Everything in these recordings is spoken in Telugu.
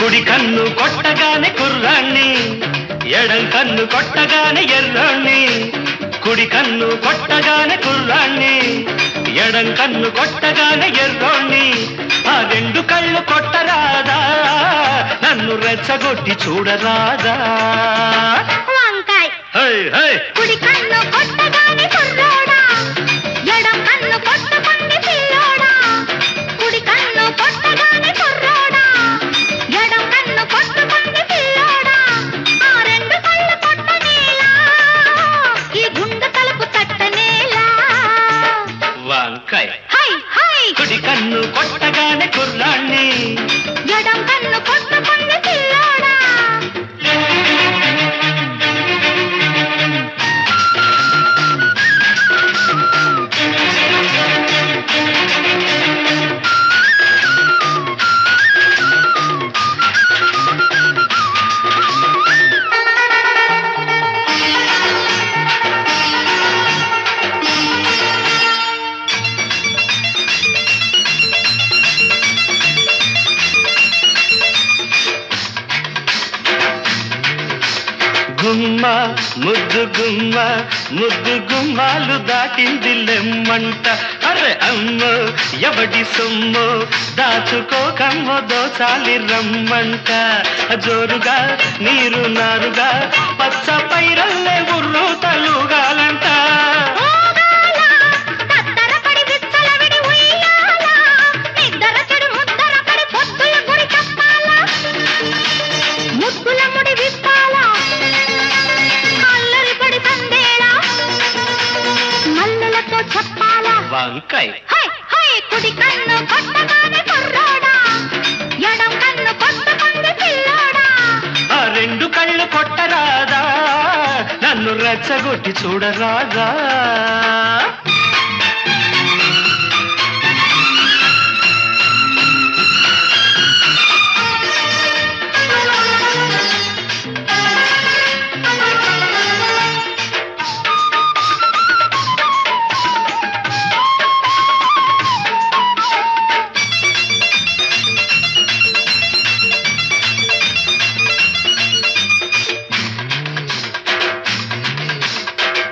కుడి కన్ను కొట్టగానే కుర్రాణ్ణి, ఎడం కన్ను కొట్టగానే ఎర్రాణ్ణి. కుడి కన్ను కొట్టగానే కుర్రాణ్ణి, ఎడం కన్ను కొట్టగానే ఎర్రోణ్ణి. ఆ రెండు కళ్ళు కొట్టరాదా, నన్ను రెచ్చగొట్టి చూడరాదా. వంకాయ్ కుడి కన్ను కొట్టగానే కుర్రోడా, ఎడం కన్ను కొట్టకుంది పిల్లోడా. కుడి కన్ను కొట్టగానే కుర్రోడా, ఎడం కన్ను కొట్టకుంది పిల్లోడా. ఆ రెండు కళ్ళు కొట్టనేలా, ఈ గుండె తలుపు తట్టనేలా. వంకాయ్ కుడి కన్ను కొట్టగానే కుర్రాణ్ణి, ఎడం కన్ను కొట్టకుంది పిల్లోడా. గుమ్మ ముద్దు గుమ్మ, ముద్దు గుమ్మాలు దాటింది లెమ్మంట. అరే అమ్మో ఎవడి సొమ్ము, దాచుకోకమ్మ దోచాలి రమ్మంట. జోరుగా నీరు నారుగా పచ్చ పైరల్లే ఉర్రు తలుగాలంట. వంకాయ్ కుడి కన్ను కొట్టగానే కుర్రోడా, ఎడం కన్ను కొట్టకుంది పిల్లోడా. ఆ రెండు కళ్ళు కొట్టరాదా, నన్ను రెచ్చగొట్టి చూడరాదా.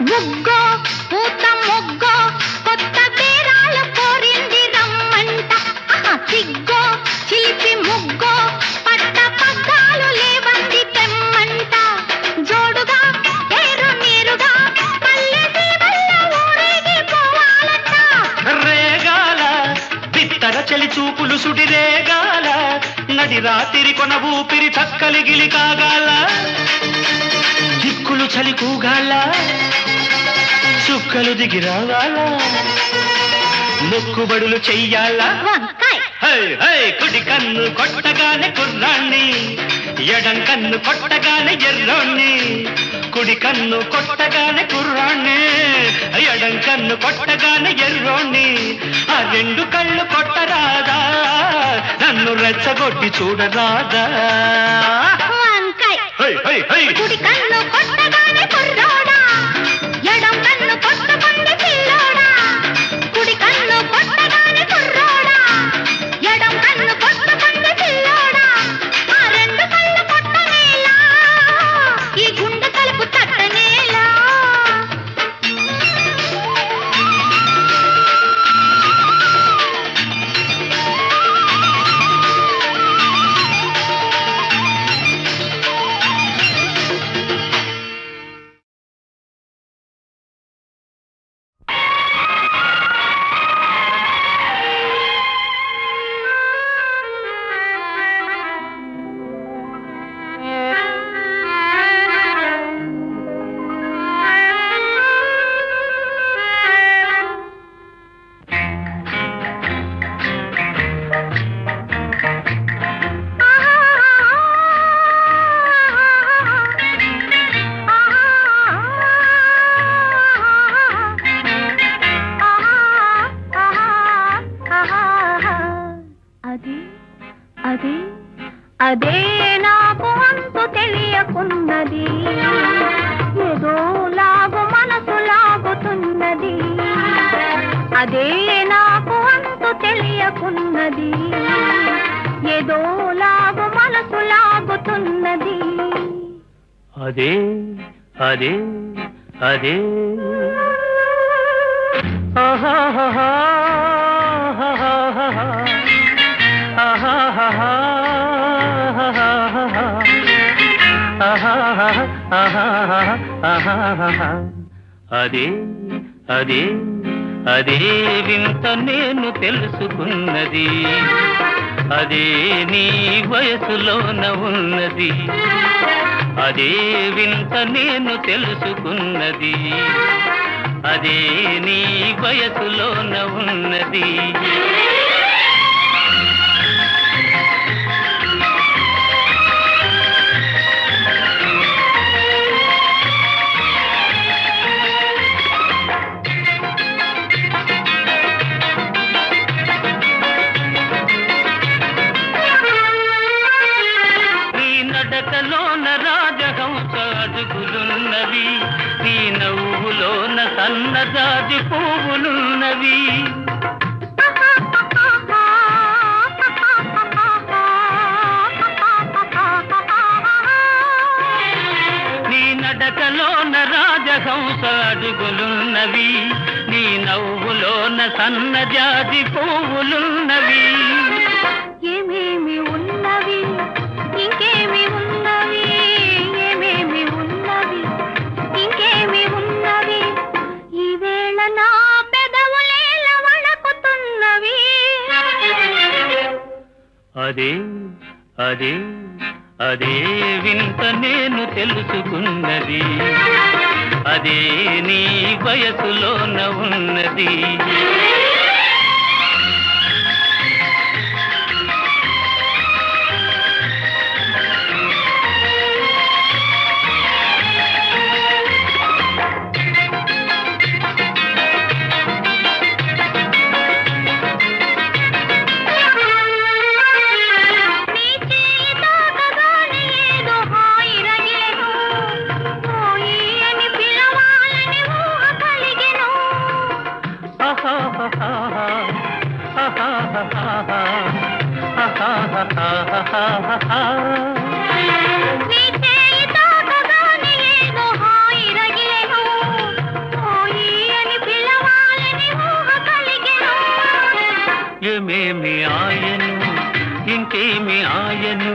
ముగ్గో పూత ముగ్గో కొత్త బేరాలు కోరింది రమ్మంట. సిగ్గో చిలిపి ముగ్గో పట్ట పగ్గాలు లేవంది తెమ్మంట. జోడుగా ఏరు నీరుగా పల్లె సీమల్ల ఊరేగి పోవాలంట. రేగాల బిత్తర చలి చూపులు సుడి రేగాల, నడి రాత్రి కొన ఊపిరి చక్కలిగిలి కాగాల. దిక్కులు చలి కూగాల, చుక్కలు దిగి రావాలా, మొక్కుబడులు చెయ్యాలా. కుడి కన్ను కొట్టగానే కుర్రాణ్ణి, ఎడం కన్ను కొట్టగానే ఎర్రోణ్ణి. కుడి కన్ను కొట్టగానే కుర్రాణ్ణి, ఎడం కన్ను కొట్టగానే ఎర్రోణ్ణి. ఆ రెండు కళ్ళు కొట్టరాదా, నన్ను రెచ్చగొట్టి చూడరాదా. కుడి కన్ను కొట్టగానే కుర్రోడా, ఎడం కన్ను కొట్టకుంది పిల్లోడా. కుడి కన్ను కొట్టగానే కుర్రోడా, ఎడం కన్ను కొట్టకుంది పిల్లోడా. ఆ రెండు కళ్ళు కొట్టనేలా, ఈ గుండె తలుపు తట్టనేలా. అదే నాకు అంతు తెలియకున్నది, ఏదో లాగు మనసు లాగుతున్నది. అదే నాకు అంతు తెలియకున్నది, ఏదో లాగు మనసు సాగుతున్నది. అదే అదే అదే ఆహాహా అదే అదే అదే వింత నేను తెలుసుకున్నది. అదే నీ వయసులోన ఉన్నది. అదే వింత నేను తెలుసుకున్నది. అదే నీ వయసులోన ఉన్నది. నడకలోన రాజహంస అడుగులున్నవి. నీ నవ్వులోన సన్నజాజి పువ్వులున్నవి. నీ నడకలోన రాజహంస అడుగులున్నవి. నీ నవ్వులోన సన్నజాజి పువ్వులున్నవి. ఏమేమి ఉన్నవి ఇంకేమి ఉన్నవి, ఏమేమి ఉన్నవి ఇంకేమి ఉన్నవి, ఈవేళ నా పెదవులేల వణకుతున్నవి. అదే అదే అదే వింత నేను తెలుసుకున్నది. అదే నీ వయసులోన ఉన్నది. ఏమేమి ఆయను ఇంకేమి ఆయను,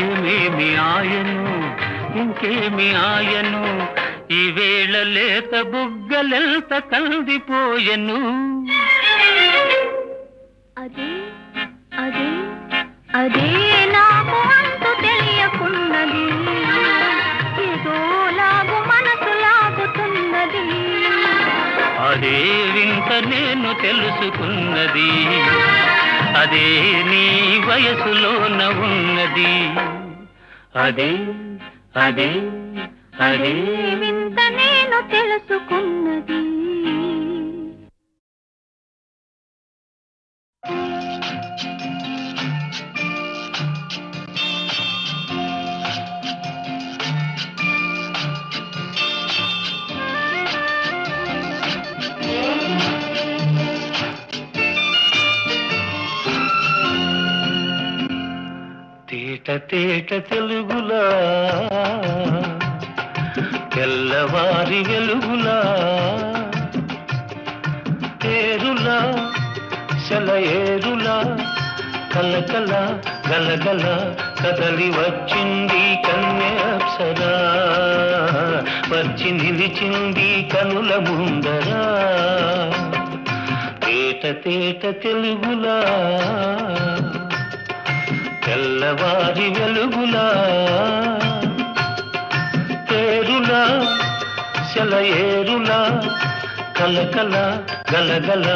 ఏమేమి ఆయను ఇంకేమి ఆయను, ఈవేళ లేత బుగ్గలెంత కందిపోయెను. అదే అదే అదే నాకు అంతు తెలియకున్నది. ఏదో లాగు మనసు లాగుతున్నది. అదే వింత నేను తెలుసుకున్నది. అదే నీ వయసులోన ఉన్నది. అదే అదే అదే వింత నేను తెలుసుకున్నది. తేట తేట తెలుగులా తెల్లవారి వెలుగులా తేరులా సెలయేరులా కలకల గలగల కదలి వచ్చింది కన్యాప్సరా. వచ్చి నిలిచింది కనుల ముందరా. తేట తేట తెలుగులా తెల్లవారి వెలుగులా తేరులా సెలయేరులా కలకల గలగల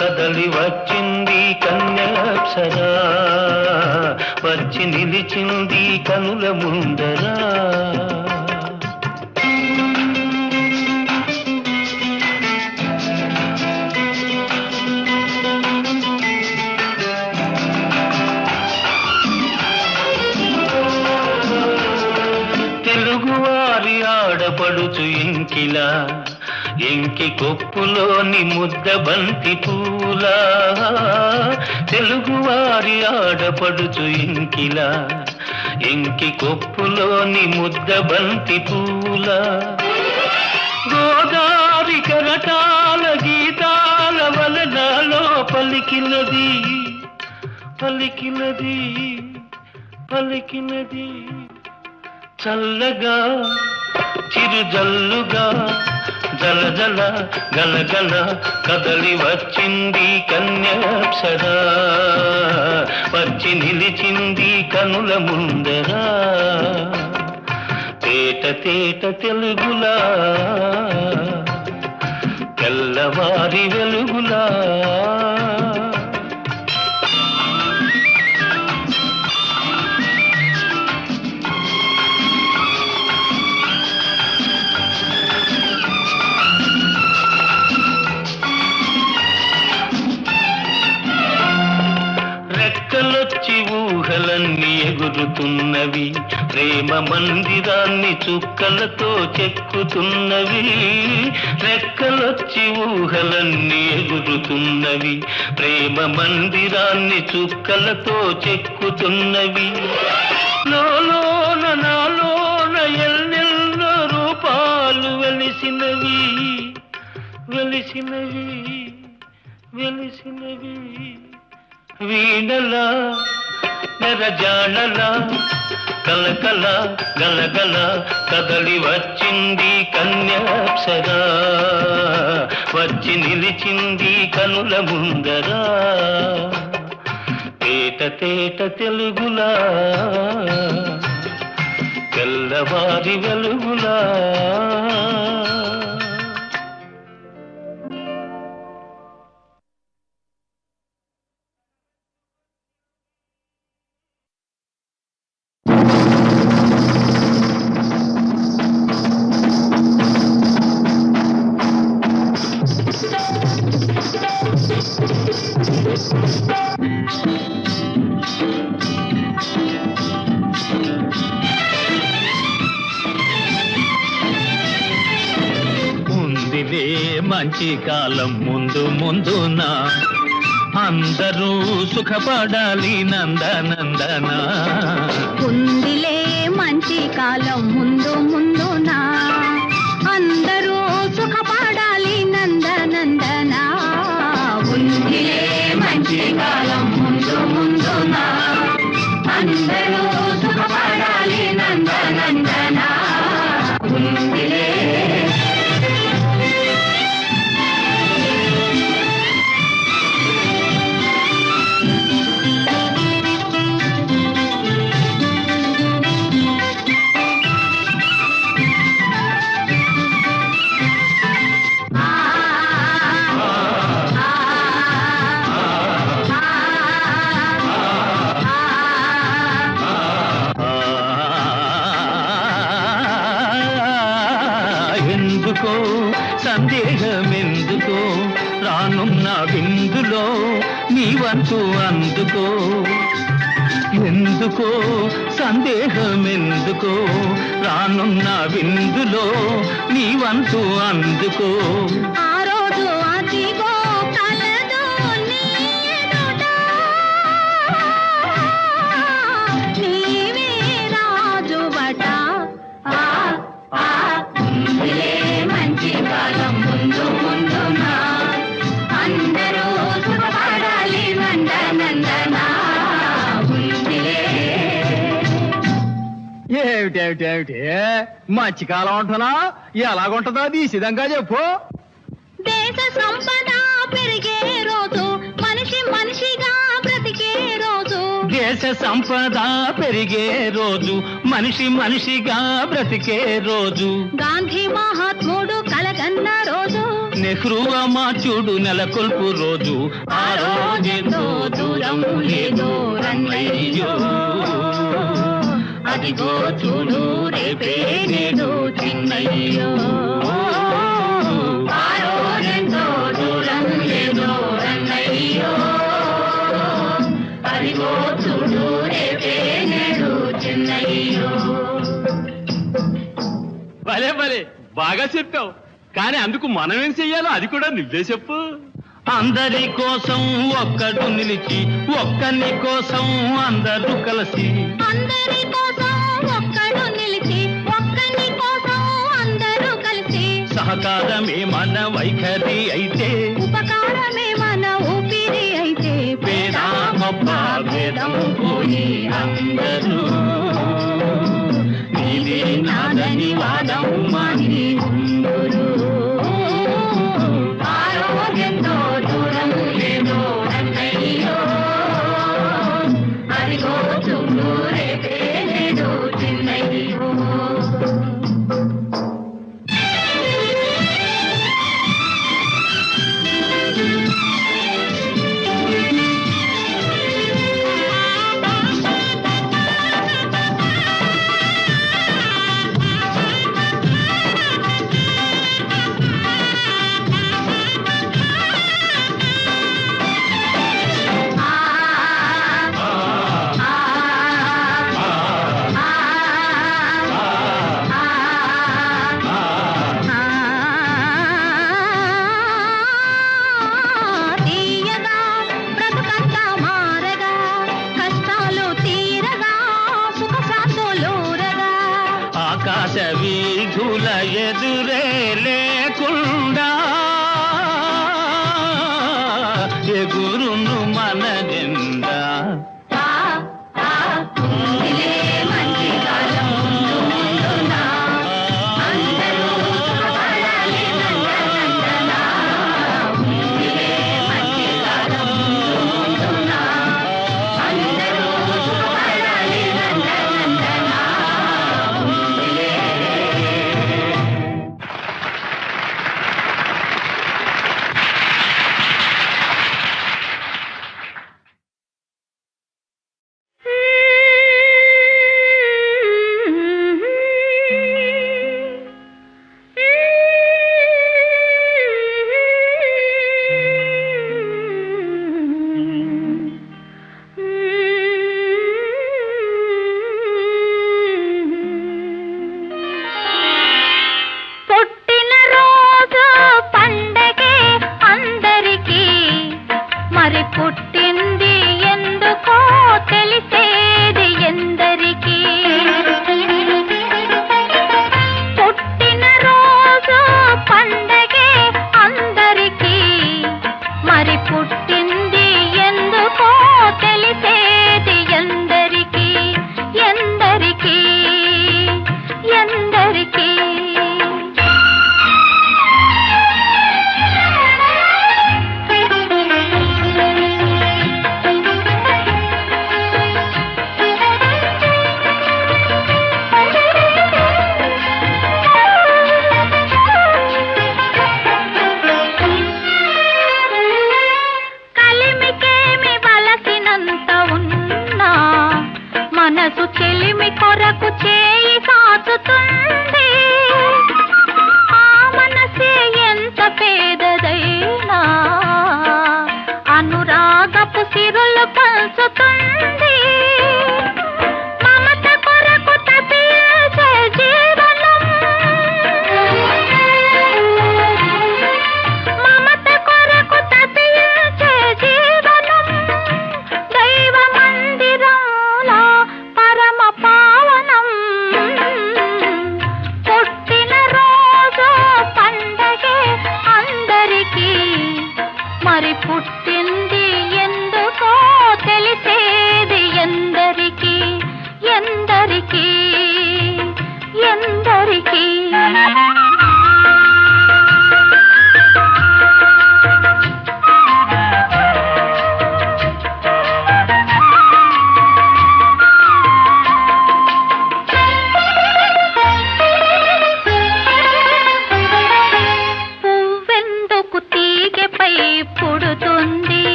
కదలి వచ్చింది కన్యాప్సరా. వచ్చి నిలిచింది కనుల ముందరా. తెలుగువారి ఆడపడుచు ఇంకిలా ఎంకి కొప్పులోని ముద్ద బంతి పూలా. తెలుగువారి ఆడపడుచు ఇంకిలా ఎంకి కొప్పులోని ముద్ద బంతి పూల గోదారి కరటాల గీతాల వలనాలో పలికినది పలికినది పలికినది చల్లగా చిరుజల్లుగా జల జల గలగల కదలి వచ్చింది కన్యాప్సరా వచ్చి నిలిచింది కనుల ముందరా తేట తేట తెలుగులా తెల్లవారి వెలుగులా రెక్కలొచ్చి ఊహలన్నీ ఎగురుతున్నవి ప్రేమ మందిరాన్ని చుక్కలతో చెక్కుతున్నవి రెక్కలొచ్చి ఊహలన్నీ ఎగురుతున్నవి ప్రేమ మందిరాన్ని చుక్కలతో చెక్కుతున్నవి లోలోన నాలోన ఎన్నెన్నో రూపాలు వెలిసినవి వెలిసినవి వెలిసినవి వీణలా నెరజాడలా కలకల గలగల కదలి వచ్చింది కన్యాప్సరా వచ్చి నిలిచింది కనుల ముందరా తేట తేట తెలుగులా తెల్లవారి వెలుగులా ఉందిలే మంచి కాలం ముందు ముందున అందరూ సుఖపడాలి నందనందన ఉందిలే మంచి కాలం ముందు ముందున అందరూ సుఖపడాలి నందనందన ఉందిలే మంచి కాలం ముందు ముందున అందరూ సుఖపడాలి నందనందన ఉందిలే ఎందుకో సందేహమెందుకో రానున్న విందులో నీ వంతు అందుకో ఎందుకో సందేహమెందుకో రానున్న విందులో నీ వంతు అందుకో ఆ రోజు అదిగో కలదు నీ ఎదుట నీవే రాజువట ఉందిలే మంచి కాలం ముందు ముందున అందరూ సుఖపడాలి నందనందన ఉందిలే ఏమిటేమిటేమిటి మంచి కాలం ఉంటున్నా ఎలాగుంటుందో అది సిద్ధంగా చెప్పు దేశ సంపద పెరిగే రోజు మనిషి మనిషిగా బ్రతికే రోజు దేశ సంపద పెరిగే రోజు మనిషి మనిషిగా బ్రతికే రోజు గాంధీ మహాత్ముడు కలగన్న రోజు నెహ్రూ అమాత్యుడు నెలకొల్పు రోజు ఆ రోజెంతో దూరం లేదో రన్నయ్యో అదిగో చూడు రేపే నేడు చిన్నయ్యో ఆ రోజెంతో దూరం లేదో రన్నయ్యో అదిగో చూడు రేపే నేడు చిన్నయ్యో భలే భలే బాగా చెప్పావు కానీ అందుకు మనం ఏం చెయ్యాలో అది కూడా నువ్వే చెప్పు అందరి కోసం ఒక్కడు నిలిచి ఒక్కని కోసం అందరూ కలిసి అందరి కోసం ఒక్కడు నిలిచి ఒక్కని కోసం అందరూ కలిసి సహకారమే మన వైఖరి అయితే ఉపకారమే మన ఊపిరి అయితే పేద గొప్ప భేదం పోయి అందరూ నీది నాదని వాదం మాని ఉందురు. ఆరోగ్యంతో దూరం లేదో రంగయ్యో అదిగో చూడు రేపే నేడు చిన్నయ్యో ఆకాశ వీధుల ఎదురే లేకుండా ఎగురును మన జెండా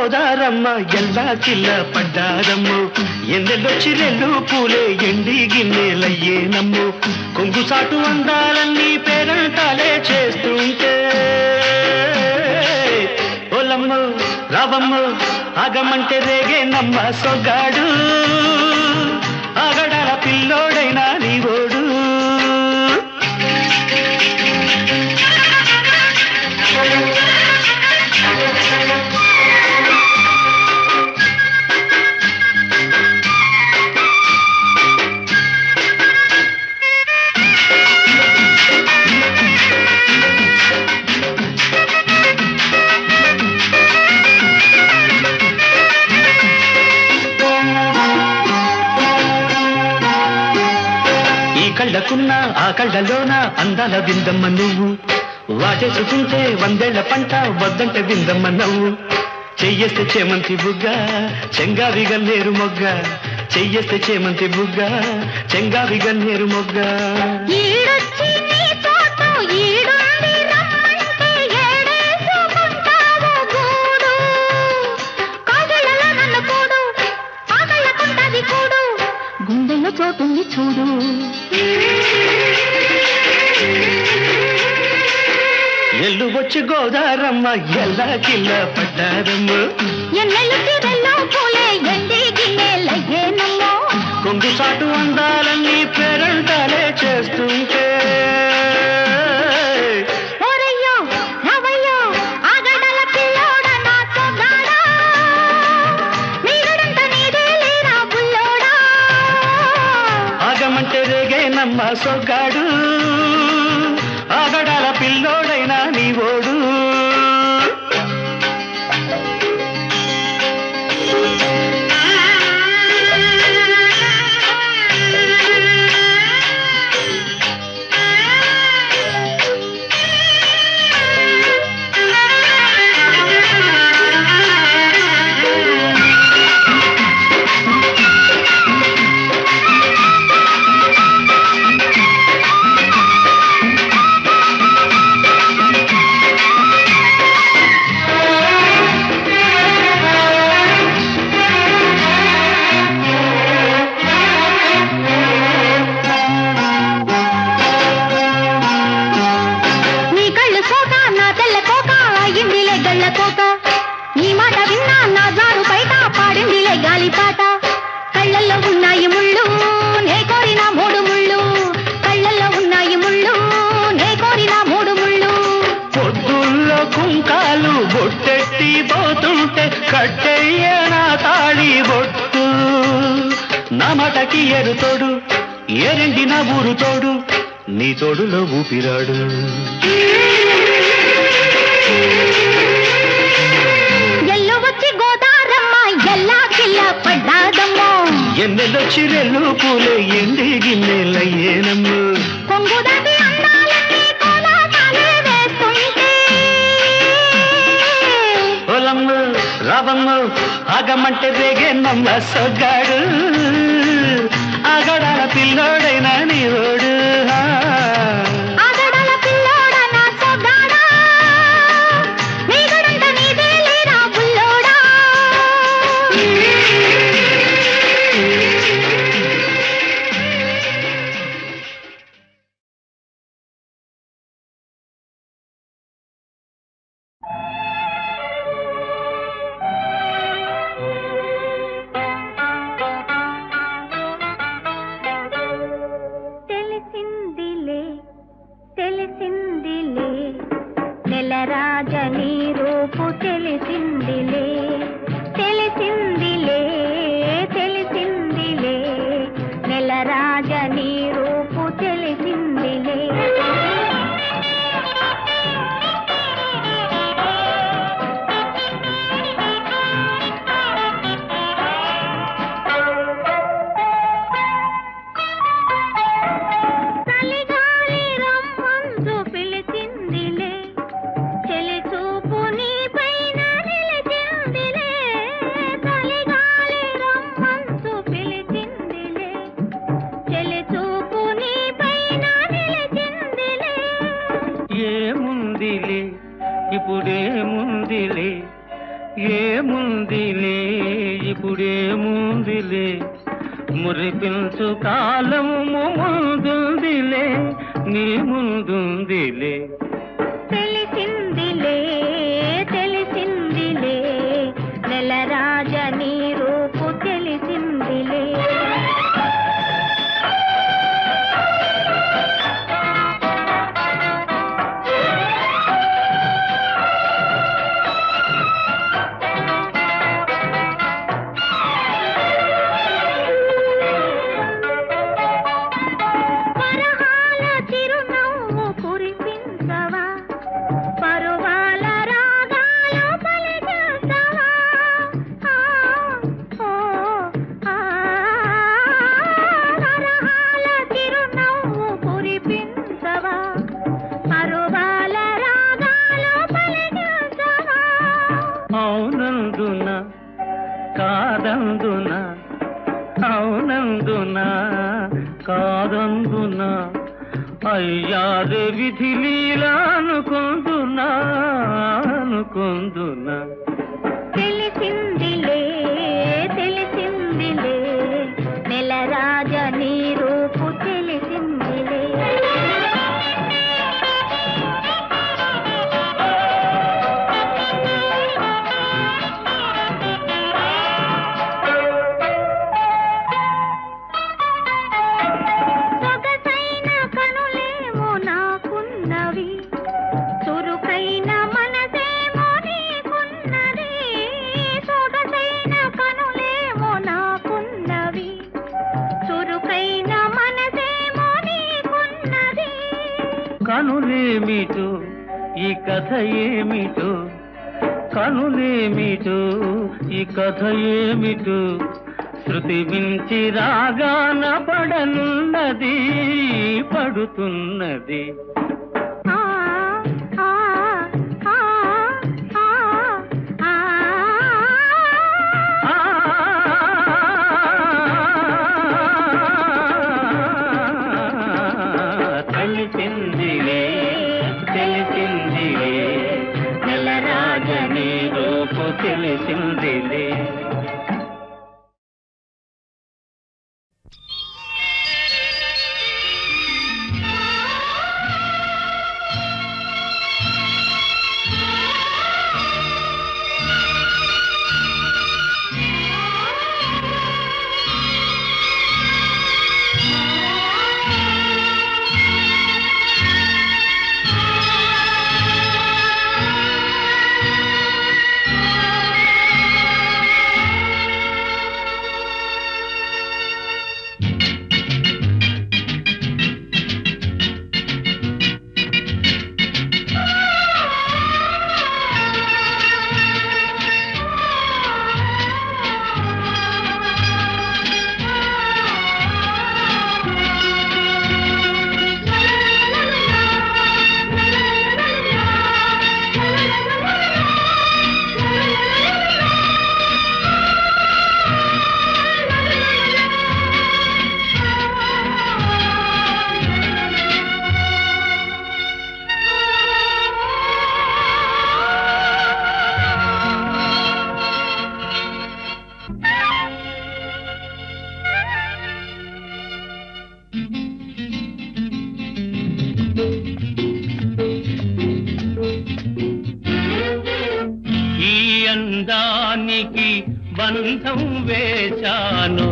గోదారమ్మ ఎల్లా కిల్ల పడ్డారమ్ము ఎన్నెల్లొచ్చి రెల్లు పూలే ఎండి గిన్నెలయ్యేనమ్ము కొంగు సాటు అందాలన్నీ పేరంటాలే చేస్తుంటే ఓలమ్ము రావమ్ము ఆగమంటే రేగేనమ్మ సొగాడు ఆగడాల పిల్లోడైనా నీవోడు కళ్ళకున్న ఆ కళ్ళలోన అందాల విందమ్మ నువ్వు వాటేసుకుంటే 100 పంట వద్దంటే విందమ్మ నవ్వు చెయ్యేస్తే చేమంతి బుగ్గ చెంగావి గన్నేరు మొగ్గ చెయ్యేస్తే చేమంతి బుగ్గ చెంగావి గన్నేరు మొగ్గ గుండెల్లో చోటుంది చూడు ఎల్లు వచ్చి గోదారమ్మ ఎల్లా కిల్ల పడ్డారమ్మ ఎన్నెల్లు తీరెల్లో పూలే ఎండి గిన్నెలయ్యేనమ్మో కొంగు సాటు అందాలన్నీ పేరంటాలే చేస్తుంటే ఓరయ్యో రవయ్యో ఆగడల పిల్లోడ నా సొగాడా నీగడంత నీదే లేరా బుల్లోడా ఆగమంటే రేగేనమ్మ సొగ్గాడు ఆగడాల పిల్లోడైనా నీవోడు నీ మాట విన్నా నా జారు బయట పాడిందిలే గాలిపాట కళ్ళల్లో ఉన్నాయి ముళ్ళు నే కోరిన 3 ముళ్ళు కళ్ళల్లో ఉన్నాయి ముళ్ళు నే కోరిన 3 ముళ్ళు పొద్దుల్లో కుంకాలు బొట్టెట్టి పోతుంటే కట్టెయ్య నా తాళి బొట్టు నా మాటకి ఎరుతోడు ఏరెండి నా ఊరు తోడు నీ తోడులో ఊపిరాడు ఎన్నెల్లొచ్చి రెల్లు పూలే ఎండి గిన్నెలయ్యేనమ్ము కొంగుదాటి అందాలన్నీ కోలాటాలే వేస్తుంటే ఓలమ్ము రావమ్ము ఆగమంటే రేగేనమ్మ సొగ్గాడు ఆగడాల పిల్లోడైనా నీవోడు ఆగడాల పిల్లోడ నా సొగ్గాడా నీగడంత నీదే లేరా బుల్లోడా తెలిసిందిలే నెలరాజని రూపు తెలిసిందిలే తెలిసిందిలే తెలిసిందిలే నెలరాజని రూపు తెలిసిందిలే ఏముందిలే ఇప్పుడేముందిలే మురిపించు కాలము ముందుందిలే నీ ముందుందిలే తెలిసిందిలే తెలిసిందిలే నెలరాజ నీ రూపు తెలిసిందిలే అవునందున కాదందున అవునందున కాదందున అయ్యారే విధి లీలా అనుకుందునా అనుకుందునా తెలిసిందిలే తెలిసిందిలే నెలరాజ నీ రూపు తెలిసిందిలే సొగసైన కనులేమో నాకున్నవి చురుకైన మనసేమో నీకున్నది సొగసైన కనులేమో నాకున్నవి చురుకైన మనసేమో నీకున్నది కనులేమిటో ఈ కథ ఏమిటో కనులేమిటో ఈ కథ ఏమిటో శృతి మించి రాగాన పడనున్నది పడుతున్నది ఆ ఆ ఆ ఆ ఆ తెలిసిందిలే తెలిసిందిలే నెలరాజ నీ రూపు తెలిసిందిలే అందానికి బంధం వేశానొకనాడు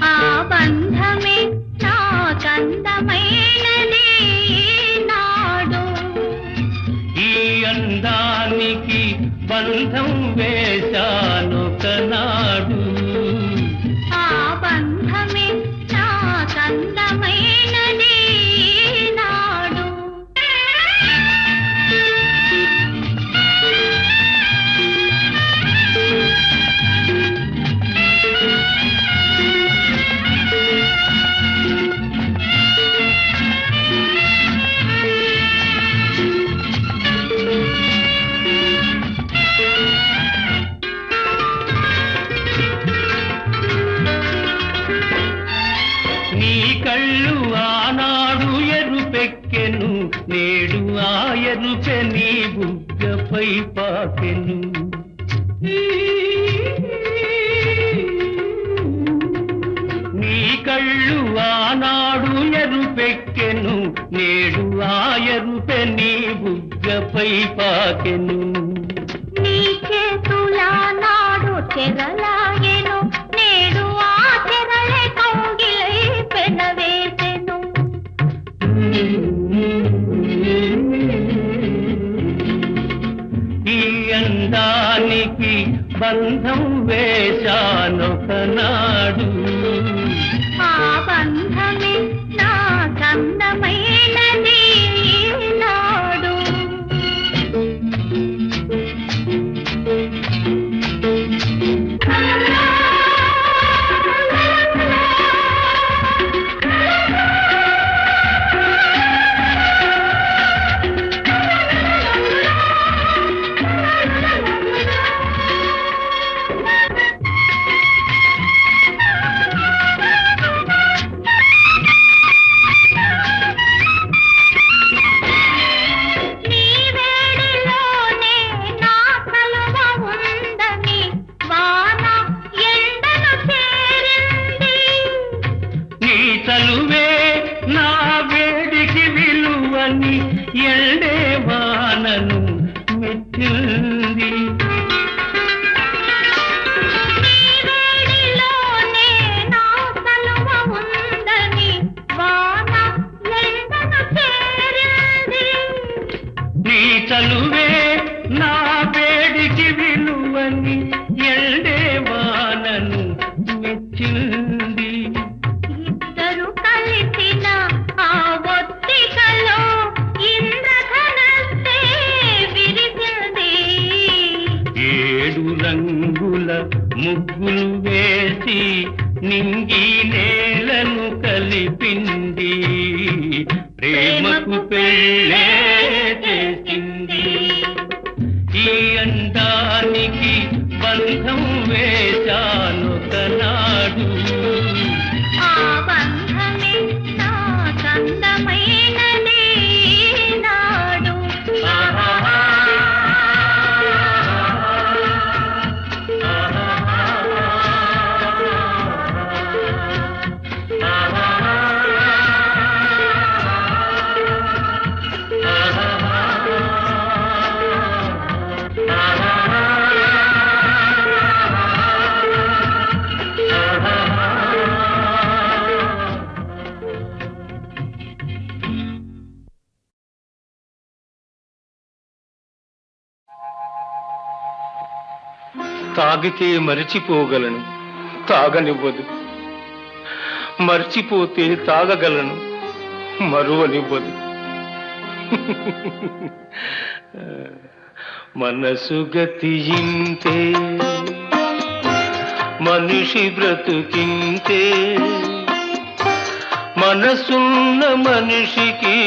ఆ బంధమే నాకందమైనది నాడు ఈ అందానికి బంధం వేశానొకనాడు ఆ బంధమే నాకందమైనది నాడు కళ్ళు ఆనాడు ఎరుపెక్కెను నేడు ఆ ఎరుపె నీ బుగ్గ బుగ్గపై పాకెను. నీ కళ్ళు ఆనాడు ఎరుపెక్కెను, నేడు ఆ ఎరుపె నీ బుగ్గపై పాకెను. నీ చేతులా నాడు చెరలాగెను, నేడు ఆ చెరలే కౌగిలై పెనవేసెను. ఈ అందానికి బంధం వేశానొకనాడు, ఆ బంధమే నా కందమైనది నాడు. చలువే నా వేడికి విలువని ఎల్డే వానను మెచ్చింది. నీ చలువే నా వేడికి విలువని ఎల్డే వానను మెచ్చింది. రంగుల ముగ్గులు వేసి నింగి నేలను కలిపింది, ప్రేమకు పెళ్ళే చేసింది. ఈ అందానికి బంధం వేశానొకనాడు, ఆ బంధమే నా కందమైనది నాడు. తాగితే మరిచిపోగలను, తాగనివ్వదు. మర్చిపోతే తాగగలను, మరువనివ్వదు. మనసు గతియింతే, మనిషి బ్రతుకింతే. మనసున్న మనిషికి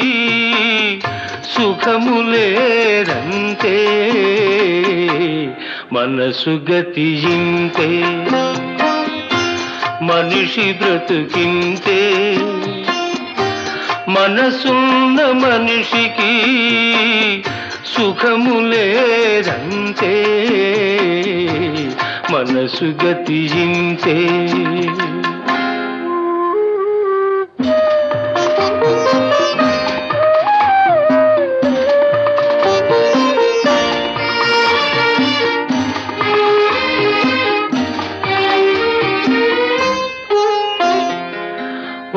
సుఖములేరంతే. మనసు గతియింతే, మనిషి బ్రతుకింతే. మనసున్న మనిషికి సుఖములేరంతే. మనసు గతియింతే.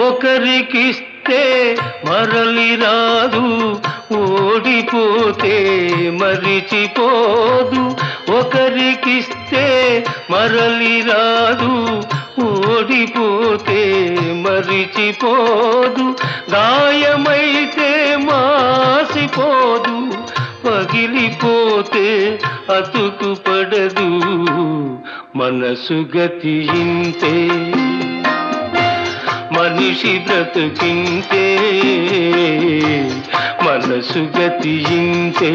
ఒకరికిస్తే మరలి రాదు, ఓడిపోతే మరిచిపోదు. ఒకరికిస్తే మరలి రాదు, ఓడిపోతే మరిచిపోదు. గాయమైతే మాసిపోదు, పగిలిపోతే అతుకు పడదు. మనసు గతియింతే, మనిషి బ్రతుకింతే. మనసు గతియింతే.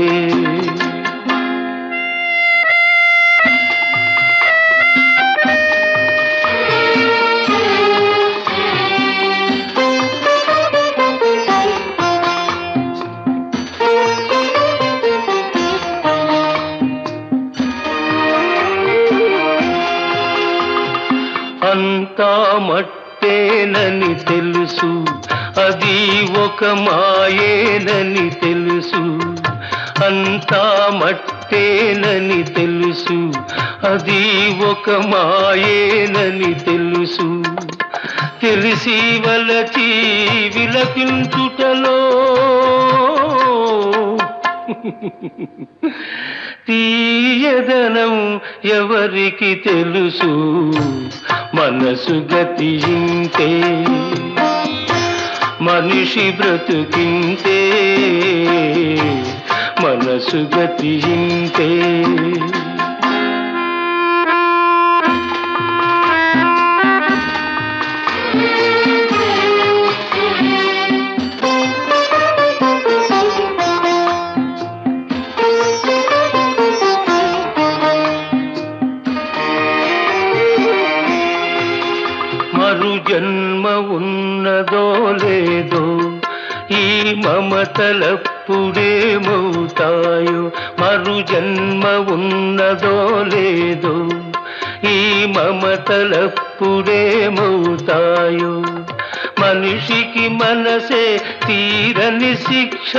మట్టేనని తెలుసు, అది ఒక మాయేనని తెలుసు. అంతా మట్టేనని తెలుసు, అది ఒక మాయేనని తెలుసు. తెలిసి వలచి విలపించుటలో తీయదనం ఎవరికి తెలుసు. మనసు గతి ఇంతే, మనిషి బ్రతుకింతే, మనసు గతి ఇంతే. మరు జన్మ ఉన్నదో లేదో, ఈ మమతలప్పుడేమవుతాయో. మరు జన్మ ఉన్నదో లేదో, ఈ మమతలప్పుడేమవుతాయో. మనిషికి మనసే తీరని శిక్ష,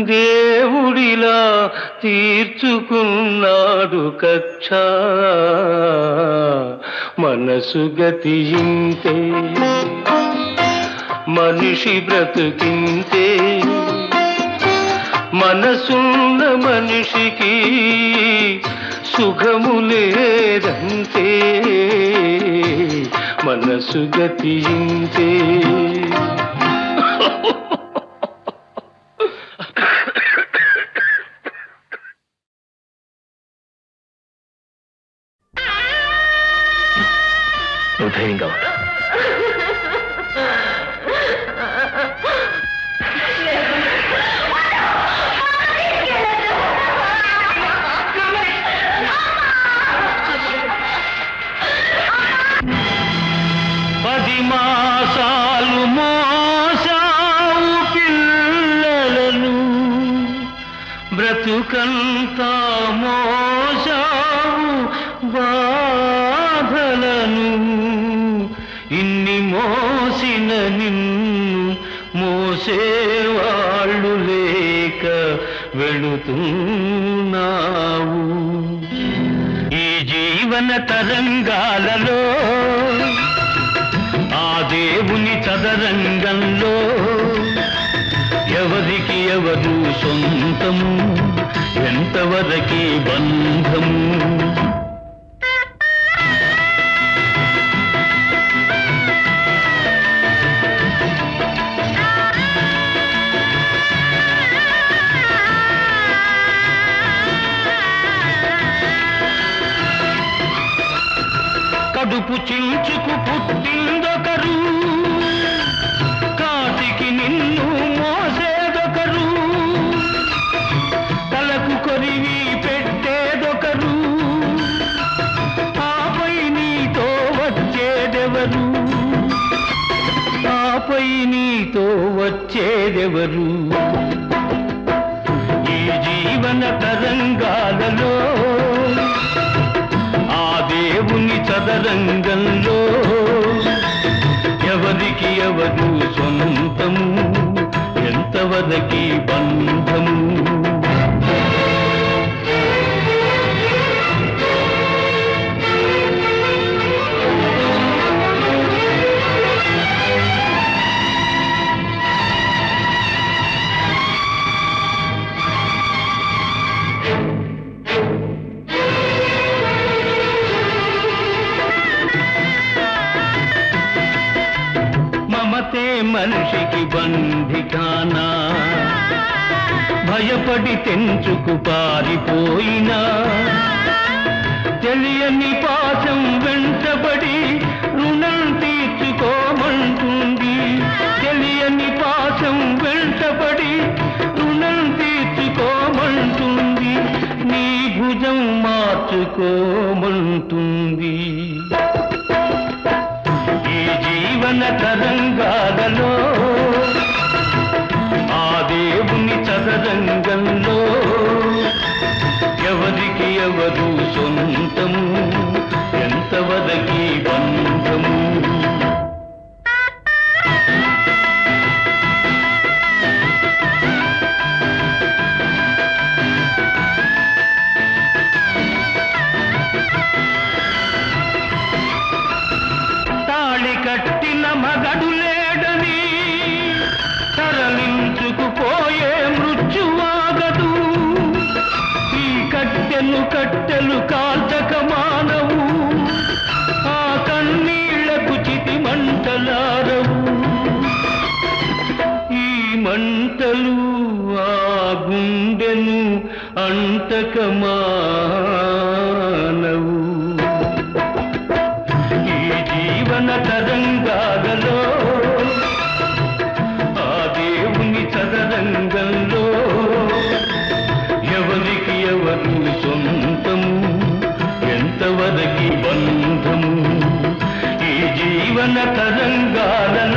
దేవుడిలా తీర్చుకున్నాడు కక్ష. మనసు గతి ఇంతే, మనిషి బ్రతుకింతే. మనసున్న మనిషికి సుఖము లేదంతే, మనసు గతి ఇంతే. ధైర్యంగా ఉంటా. పది మాసాలు మోసావు పిల్లలను, బ్రతుకంతా మోసావు బాధలను. ఇన్ని మోసిన నిన్ను మోసేవాళ్ళు లేక వెళుతున్నావు. ఈ జీవన తరంగాలలో, ఆ దేవుని చదరంగంలో ఎవరికి ఎవరు సొంతము, ఎంతవరకి బంధము. కడుపు చించుకు పుట్టిందొకరు, కాటికి నిన్ను మోసేదొకరు. తలకు కొరివి పెట్టేదొకరు, ఆపై నీతో వచ్చేదెవరు, ఆపై నీతో వచ్చేదెవరు. ఈ జీవన తరంగాలలో, ఆ దేవుని చదరంగంలో ఎవరికి ఎవరు సొంతము, ఎంతవరకి బంధము. మమతే మనిషికి బంధికానా, భయపడి తెంచుకు పారిపోయినా. తెలియని పాశం వెంటబడి రుణం తీర్చుకోమంటుంది. తెలియని పాశం వెంటబడి రుణం తీర్చుకోమంటుంది. నీ భుజం మార్చుకోమంటుంది. ఈ జీవన తరంగాలలో, ఆ దేవుని చదరంగంలో ఎవరికి ఎవరు సొంతము ఎంతవరకి బంధము తాళి కట్టిన మగడు లేడని తరలించుకుపోయే మృత్యువాగదు ఈ కట్టెలు కాల్చక మానవు ఆ కన్నీళ్లకు చితి మంటలారవు ఈ మంటలు ఆ గుండెను అంటక మానవు ఈ జీవన తరంగాలలో ఆ దేవుని చదరంగంలో ఎవరికి ఎవరు సొంతము ఎంతవరకి బంధము ఈ జీవన తరంగాలలో